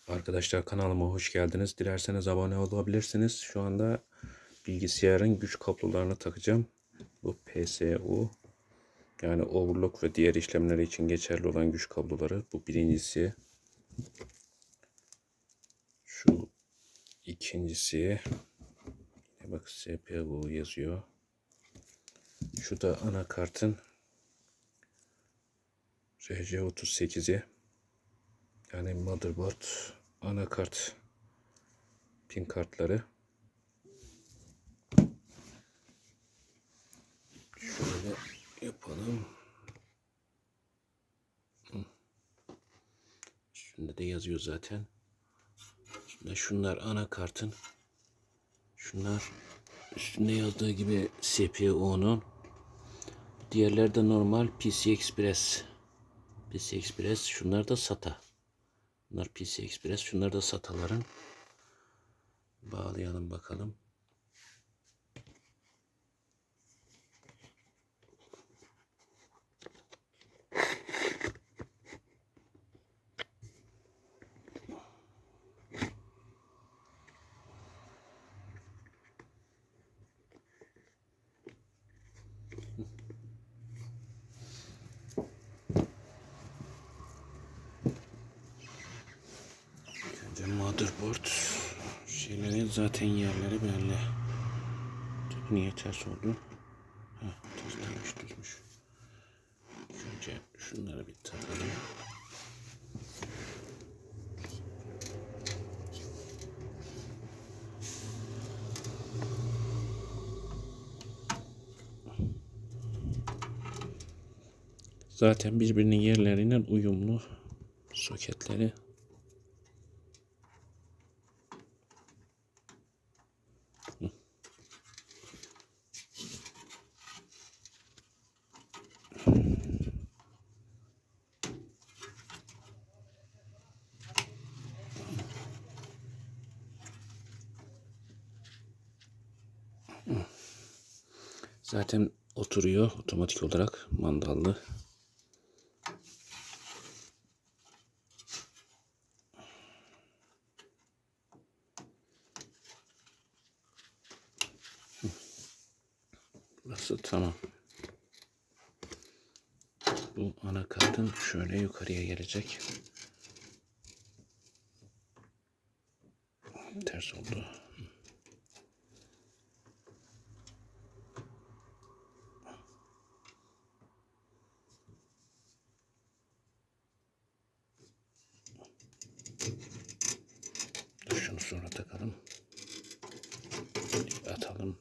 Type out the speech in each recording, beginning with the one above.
Arkadaşlar kanalıma hoş geldiniz. Dilerseniz abone olabilirsiniz. Şu anda bilgisayarın güç kablolarını takacağım. Bu PSU yani overclock ve diğer işlemleri için geçerli olan güç kabloları. Bu birincisi. Şu ikincisi. Bak CPU yazıyor. Şu da anakartın RJ38'i. Yani motherboard anakart pin kartları. Şöyle yapalım. Üstünde de yazıyor zaten. Şimdi şunlar anakartın. Şunlar üstünde yazdığı gibi CPU'nun. Diğerleri de normal PC Express. PC Express. Şunlar da SATA. Bunlar PC Express. Şunlar da SATA'ların. Bağlayalım bakalım. Önce motherboard şeyleri zaten yerleri belli. Tabii niye ters oldu? Ters düşmüş. Önce şunları bir takalım. Zaten birbirinin yerlerinden uyumlu soketleri. Zaten oturuyor otomatik olarak mandallı. Burası tamam. Bu anakartın şöyle yukarıya gelecek. Ters oldu. Dur şunu sonra takalım. Atalım.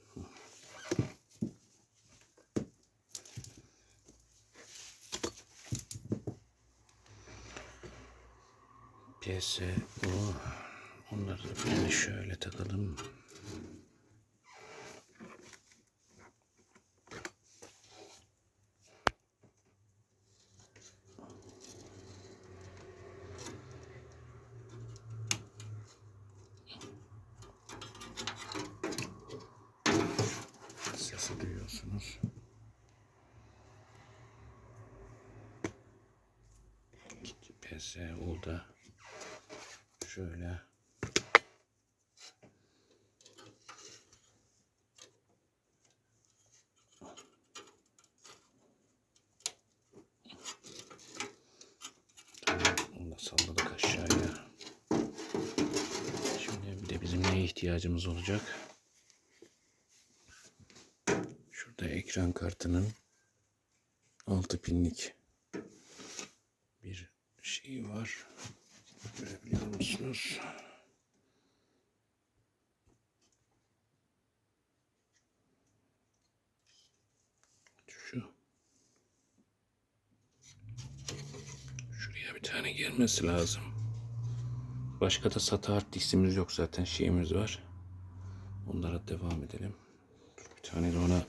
PSU. Onları da böyle şöyle takalım. Sesi duyuyorsunuz. PSU'da şöyle onu da salladık aşağıya. Şimdi bir de bizim neye ihtiyacımız olacak? Şurada ekran kartının 6 pinlik bir şey var. Görebiliyor musunuz? Şu. Şuraya bir tane gelmesi lazım. Başka da SATA hard diskimiz yok zaten, şeyimiz var. Onlara devam edelim. Bir tane de ona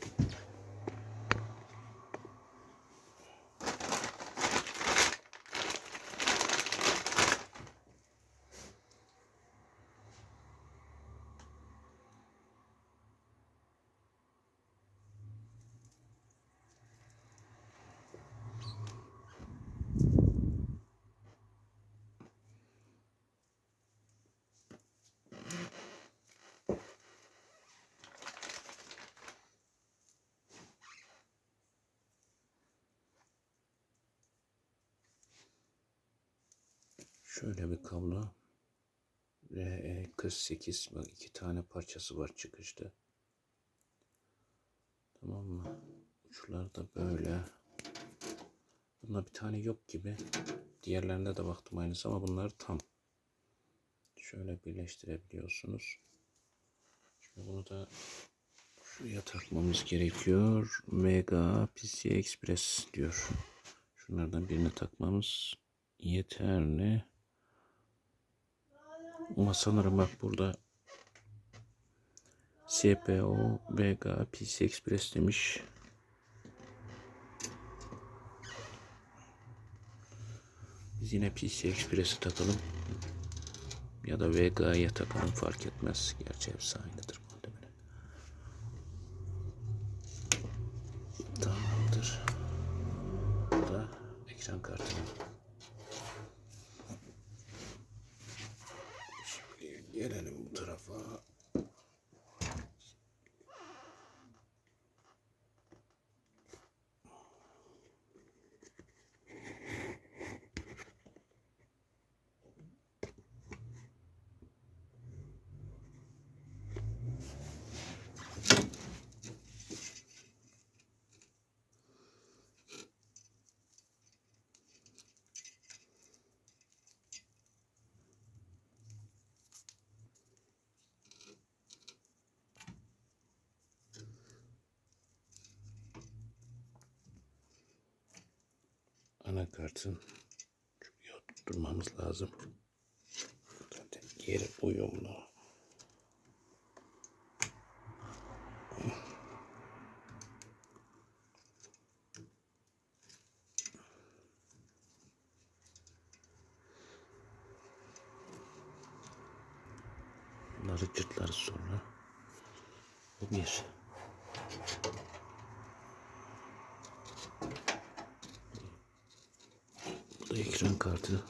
Şöyle bir kablo. RE48, bak 2 tane parçası var çıkışta. Tamam mı? Uçlar da böyle. Bunda bir tane yok gibi. Diğerlerinde de baktım aynısı ama bunlar tam. Şöyle birleştirebiliyorsunuz. Şimdi bunu da şuraya takmamız gerekiyor. Mega PCI Express diyor. Şunlardan birini takmamız yeterli. Ama sanırım bak burada CPO Vega PCI Express demiş. Biz yine PCI Express'i takalım. Ya da Vega'ya takalım, fark etmez. Gerçi hepsi aynıdır muhtemelen. Tamamdır. Bu da ekran kartı. Şimdi gelelim bu tarafa. Anakartın şuraya oturtmamız lazım. Zaten yeri uyumlu. Bunları cırtlarız sonra. Bu bir. Bu da ekran kartı.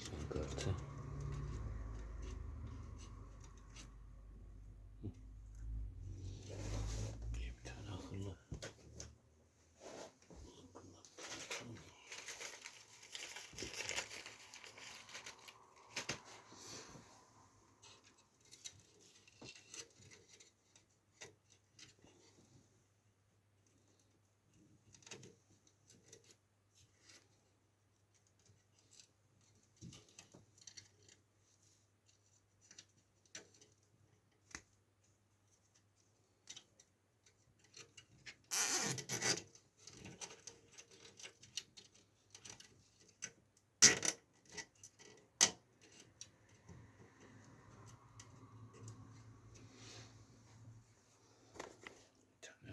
Ekran kartı. Bir tane akıllı.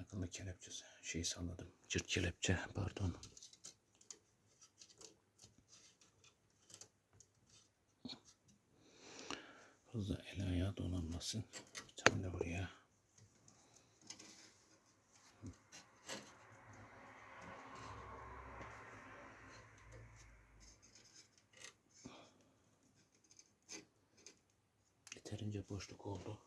Akıllı kelepçesi. Şey sanladım. Cırt kelepçe, pardon. Fazla el ayağı dolanmasın. Bir tane de buraya. Yeterince boşluk oldu.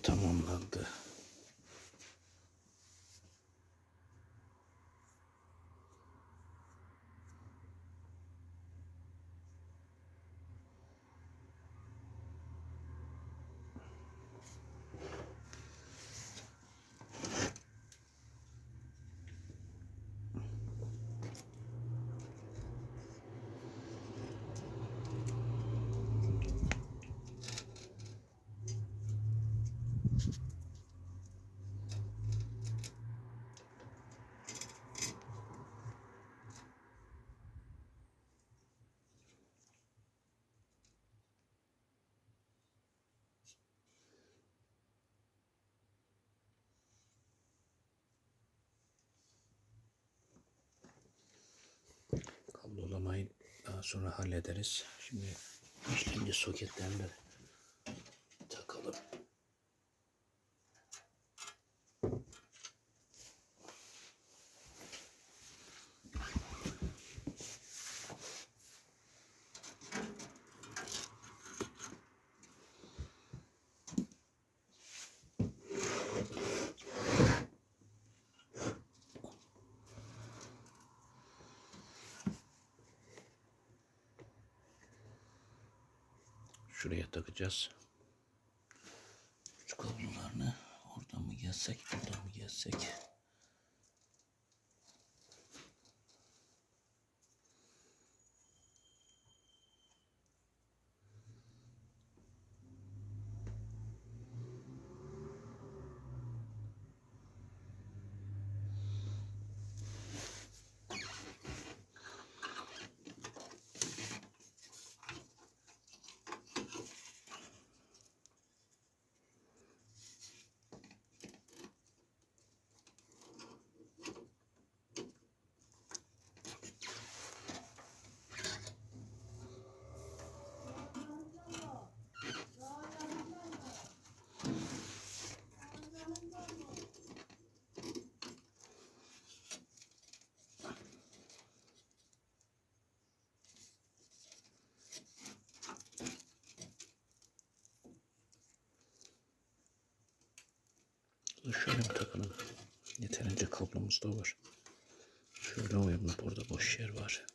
tamamlandı. Kablolamayı daha sonra hallederiz. Şimdi işlemci soketlerini de takalım. Şuraya takacağız. Şu kablolarını oradan mı gelsek, buradan mı gelsek? Şöyle bir takalım. Yeterince kablomuz da var. Şöyle uyumlu, burada boş yer var.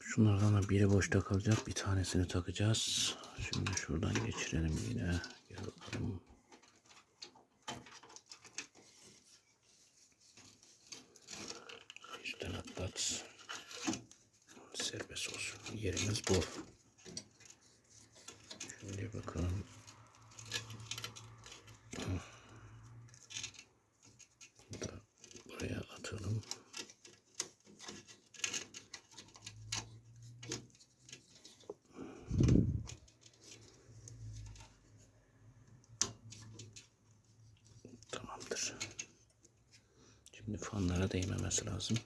Şunlardan da biri boşta kalacak. Bir tanesini takacağız. Şimdi şuradan geçirelim yine. Gel bakalım. Üstten atlat. Serbest olsun. Yerimiz bu. Şimdi bakalım. Bunu da buraya atalım. Tamamdır. Şimdi fanlara değmemesi lazım.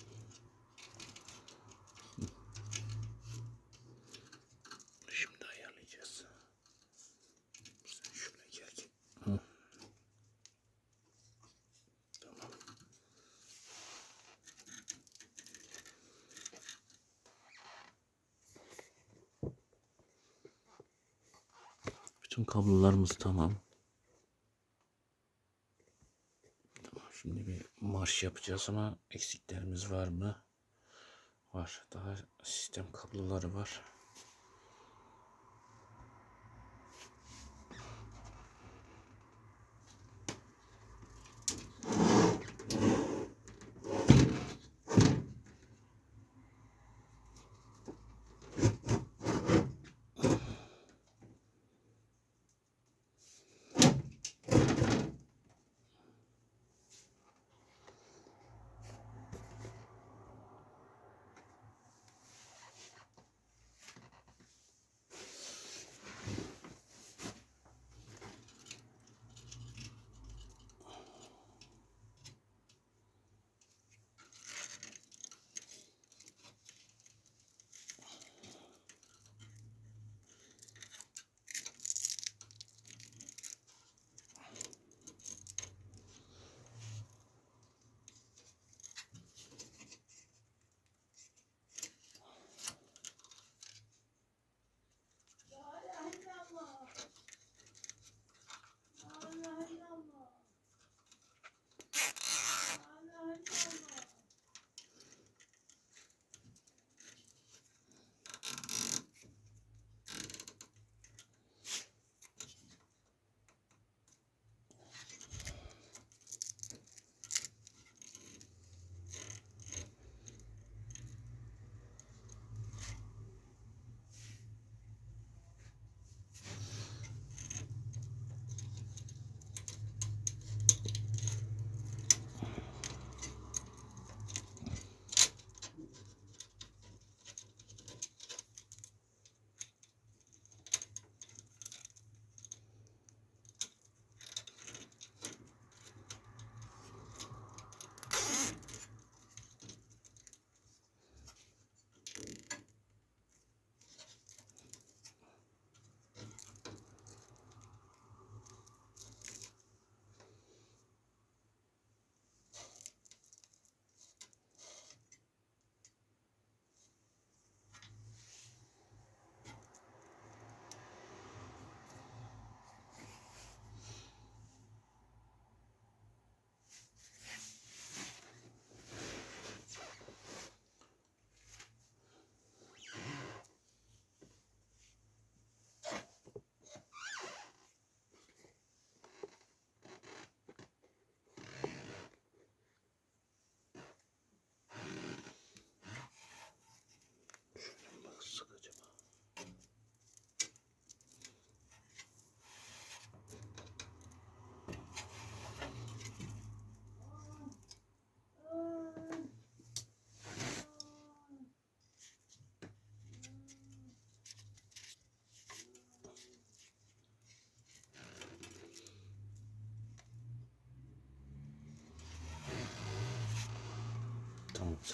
Şimdi ayarlayacağız. Sen şuraya gel. Hı. Tamam. Bütün kablolarımız tamam. Şimdi bir marş yapacağız ama eksiklerimiz var mı? Var. Daha sistem kabloları var.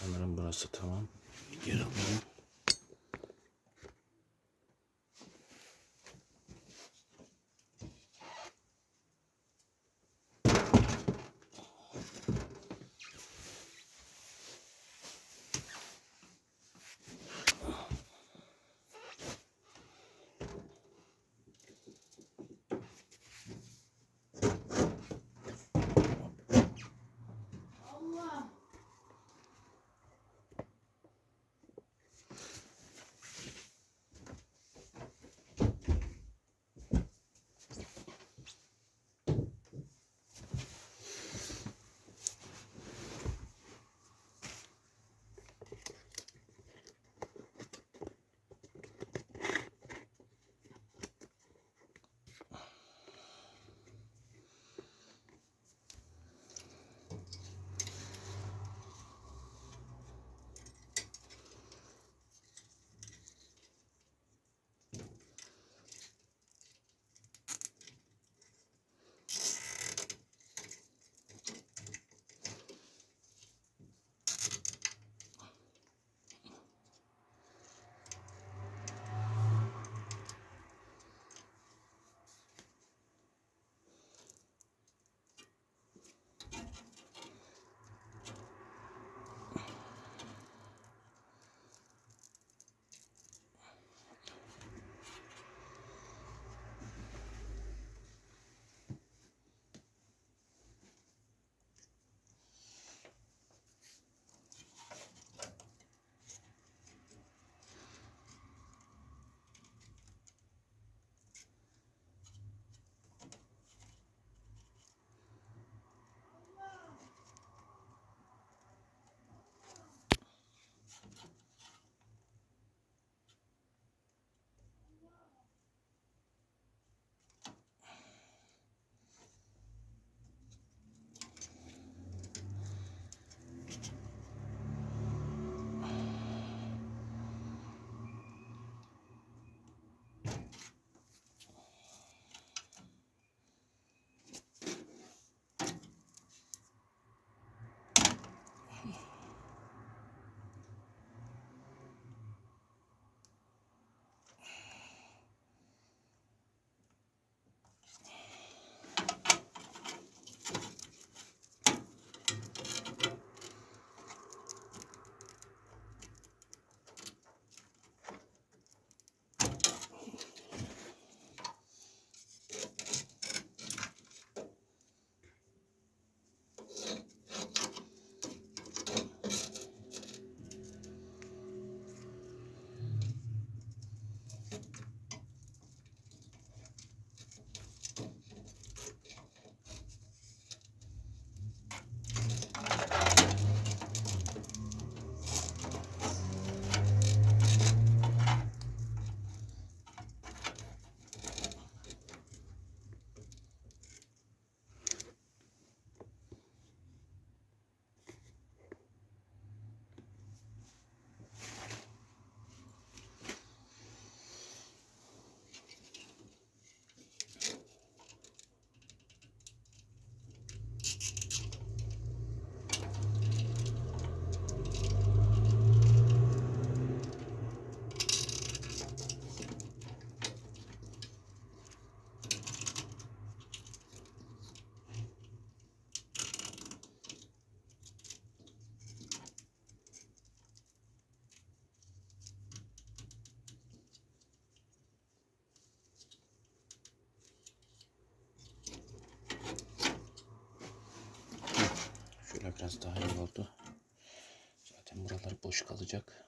Sanırım burası tamam. Geri alalım. Şöyle biraz daha iyi oldu. Zaten buralar boş kalacak.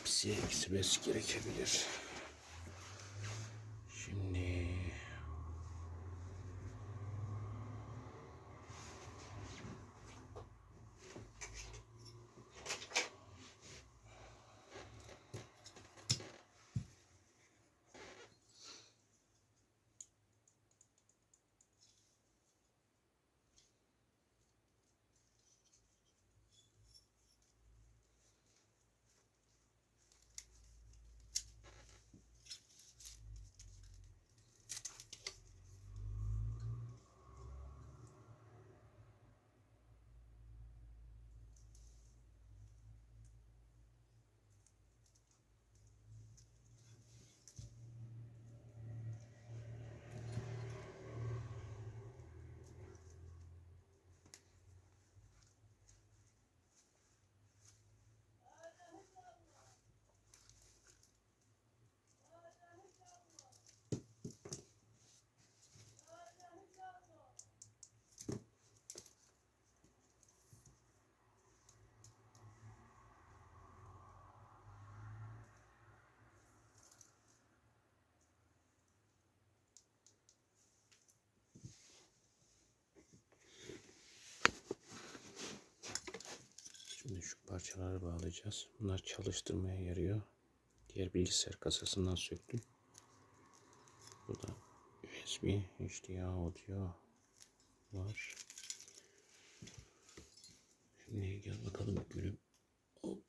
hepsi eksilmesi gerekebilir. Şimdi şu parçaları bağlayacağız. Bunlar çalıştırmaya yarıyor. Diğer bilgisayar kasasından söktüm. Burada USB, HDMI audio var. Şimdi gel bakalım gülüm. Hop.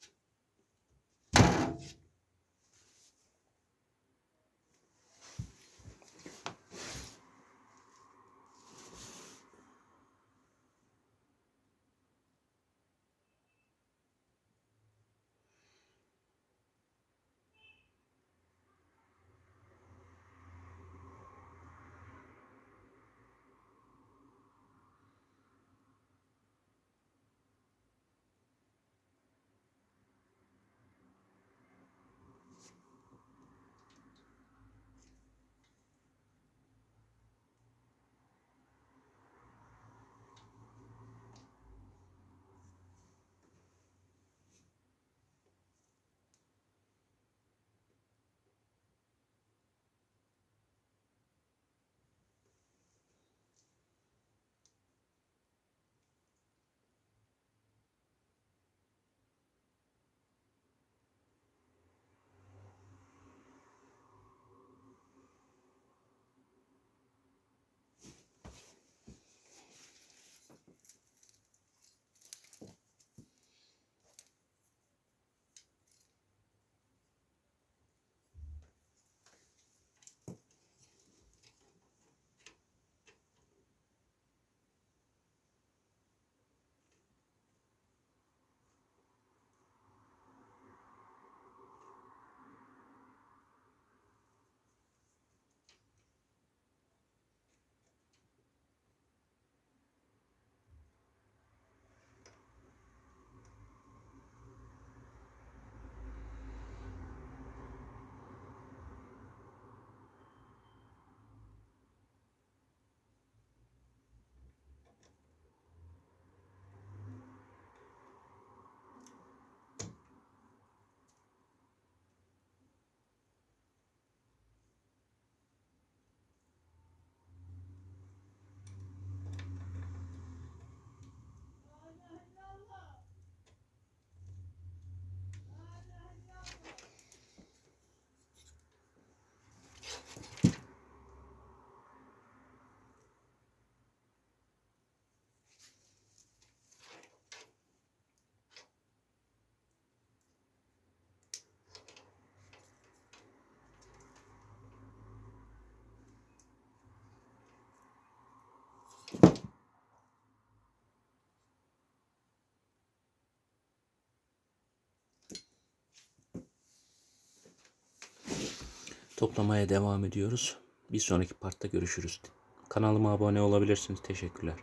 Toplamaya devam ediyoruz. Bir sonraki partta görüşürüz. Kanalıma abone olabilirsiniz. Teşekkürler.